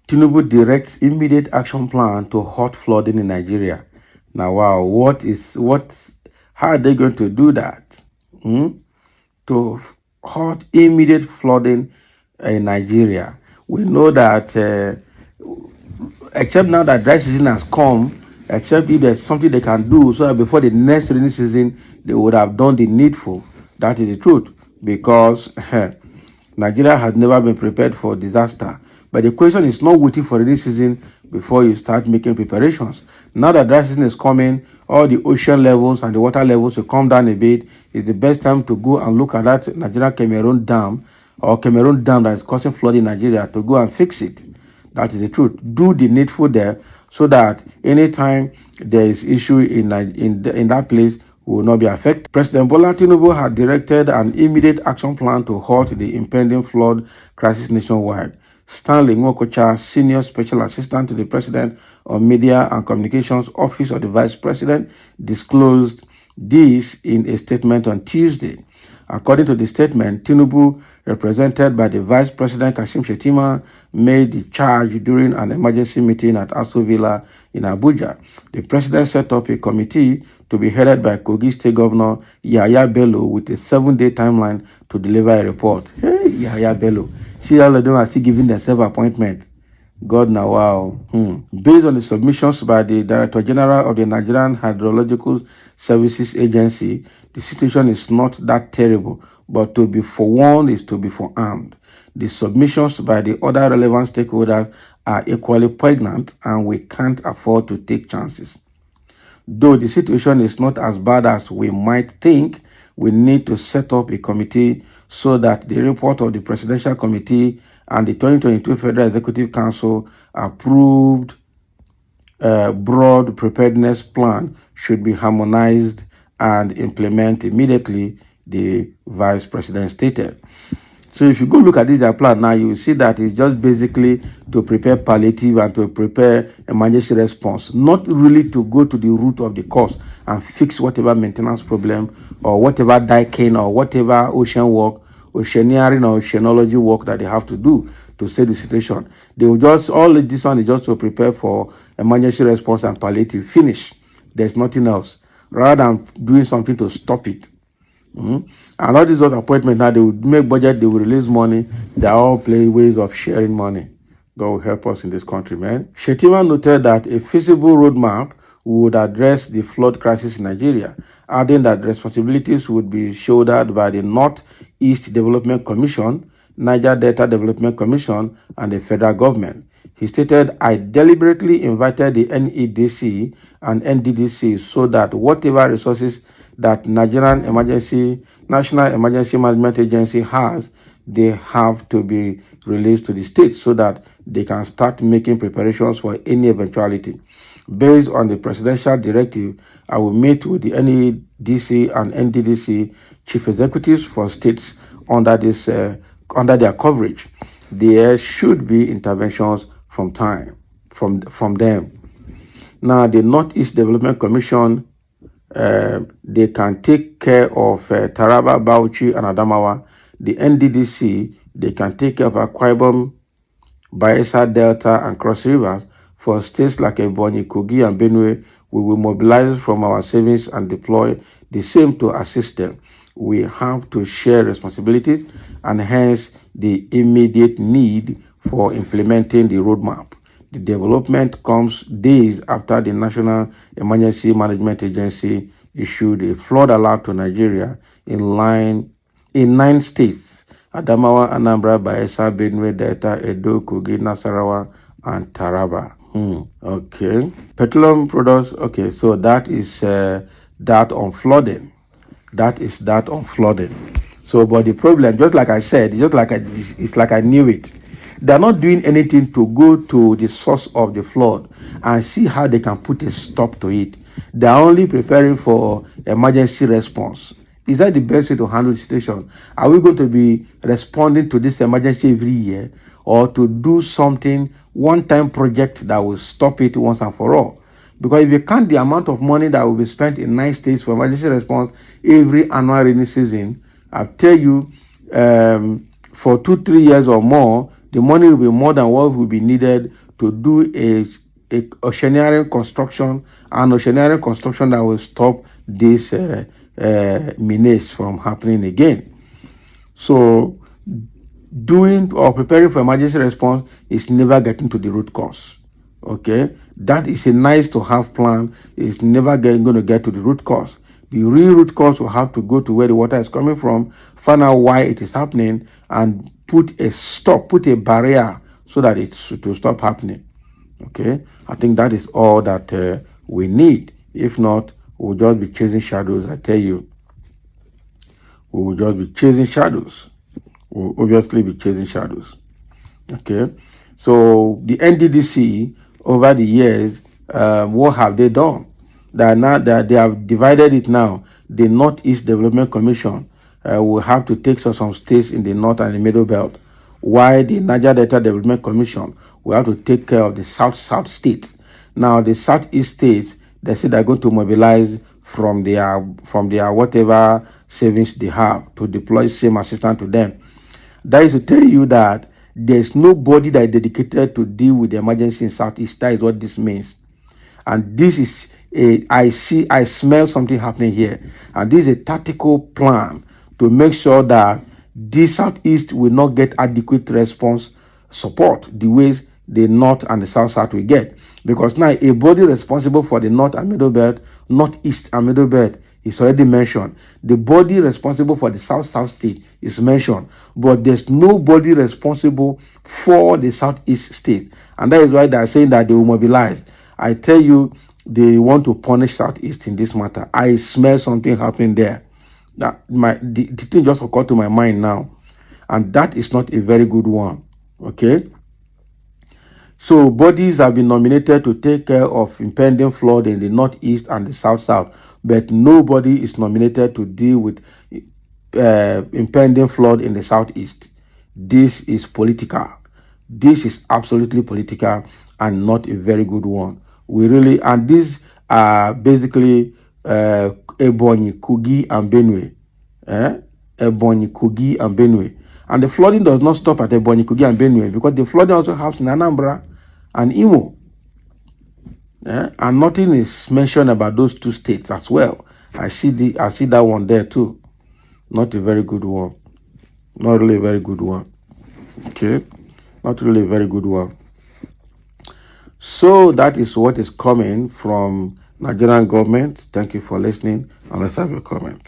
Tinubu directs immediate action plan to halt flooding in Nigeria. Now, wow, how are they going to do that? Hmm? To halt immediate flooding in Nigeria. We know that, except now that dry season has come, except if there's something they can do so that before the next rainy season, they would have done the needful. That is the truth, because Nigeria has never been prepared for disaster. But the question is not waiting for rainy season before you start making preparations. Now that dry season is coming, all the ocean levels and the water levels will come down a bit. It's the best time to go and look at that Nigeria Cameroon Dam, or Cameroon Dam that is causing flood in Nigeria, to go and fix it. That is the truth. Do the needful there, so that anytime there is issue in that place, will not be affected. President Bola Tinubu had directed an immediate action plan to halt the impending flood crisis nationwide. Stanley Nwokocha, Senior Special Assistant to the President on Media and Communications, Office of the Vice President, disclosed this in a statement on Tuesday. According to the statement, Tinubu, represented by the Vice President Kashim Shettima, made the charge during an emergency meeting at Aso Villa in Abuja. The president set up a committee to be headed by Kogi State Governor Yahaya Bello with a 7-day timeline to deliver a report. Hey, Yahaya Bello. See, all of them are still giving themselves appointment. God now, wow. Based on the submissions by the Director General of the Nigerian Hydrological Services Agency, the situation is not that terrible, but to be forewarned is to be forearmed. The submissions by the other relevant stakeholders are equally poignant, and we can't afford to take chances. Though the situation is not as bad as we might think, we need to set up a committee so that the report of the Presidential Committee and the 2022 Federal Executive Council approved broad preparedness plan should be harmonized and implemented immediately, the Vice President stated. So if you go look at this plan now, you will see that it's just basically to prepare palliative and to prepare emergency response, not really to go to the root of the cause and fix whatever maintenance problem or whatever diking or whatever ocean work, oceaneering or oceanology work that they have to do to save the situation. They will just, all this one is just to prepare for emergency response and palliative. Finish. There's nothing else. Rather than doing something to stop it. And all these other appointments now, they will make budget, they will release money. They are all play ways of sharing money. God will help us in this country, man. Shettima noted that a feasible roadmap would address the flood crisis in Nigeria, adding that responsibilities would be shouldered by the Northeast Development Commission, Niger Delta Development Commission, and the federal government. He stated, I deliberately invited the NEDC and NDDC so that whatever resources that National Emergency Management Agency has, they have to be released to the states so that they can start making preparations for any eventuality. Based on the presidential directive, I will meet with the NEDC and NDDC chief executives for states under their coverage. There should be interventions from them. Now, the Northeast Development Commission, they can take care of Taraba, Bauchi, and Adamawa. The NDDC, they can take care of Akwa Ibom, Bayelsa Delta, and Cross Rivers. For states like Ebonyi, Kogi, and Benue, we will mobilize from our savings and deploy the same to assist them. We have to share responsibilities, and hence the immediate need for implementing the roadmap. The development comes days after the National Emergency Management Agency issued a flood alert to Nigeria in 9 states: Adamawa, Anambra, Bayelsa, Benue, Delta, Edo, Kogi, Nasarawa, and Taraba. Okay. Petroleum products. Okay, so that is that on flooding. That is that on flooding. So, but the problem, just like I said, it's like I knew it. They're not doing anything to go to the source of the flood and see how they can put a stop to it. They're only preparing for emergency response. Is that the best way to handle the situation? Are we going to be responding to this emergency every year, or to do something, one-time project that will stop it once and for all? Because if you count the amount of money that will be spent in 9 states for emergency response every annual rainy season, I'll tell you, for 2-3 years or more, the money will be more than what will be needed to do a oceanarian construction, an oceanarian construction that will stop this menace from happening again. So doing or preparing for emergency response is never getting to the root cause. Okay, that is a nice to have plan. It's never going to get to the root cause. The real root cause will have to go to where the water is coming from, find out why it is happening, and put a barrier so that it will stop happening. Okay, I think that is all that we need. If not, we'll just be chasing shadows. I tell you, we will just be chasing shadows. We'll obviously be chasing shadows. Okay, so the NDDC over the years, what have they done? That they have divided it now. The Northeast Development Commission will have to take some states in the north and the middle belt, while the Niger Delta Development Commission will have to take care of the south states. Now the southeast states, they say they're going to mobilize from their whatever savings they have to deploy same assistance to them. That is to tell you that there's nobody that is dedicated to deal with the emergency in Southeast. That is what this means. And this is I smell something happening here. And this is a tactical plan to make sure that the Southeast will not get adequate response support the ways the North and the South will get. Because now a body responsible for the North and Middle Belt, Northeast and Middle Belt is already mentioned. The body responsible for the South state is mentioned, but there's nobody responsible for the Southeast state. And that is why they are saying that they will mobilize. I tell you, they want to punish Southeast in this matter. I smell something happening there. That the thing just occurred to my mind now, and that is not a very good one. Okay. So bodies have been nominated to take care of impending flood in the Northeast and the South, but nobody is nominated to deal with impending flood in the Southeast. This is political. This is absolutely political and not a very good one. And these are basically Ebonyi, Kogi, and Benue. Ebonyi, Kogi, and Benue. And the flooding does not stop at Ebonyi, Kogi, and Benue, because the flooding also happens in Anambra and Imo. And nothing is mentioned about those two states as well. I see that one there too. Not a very good one. Not really a very good one. Okay. Not really a very good one. So that is what is coming from Nigerian government. Thank you for listening, and let's have a comment.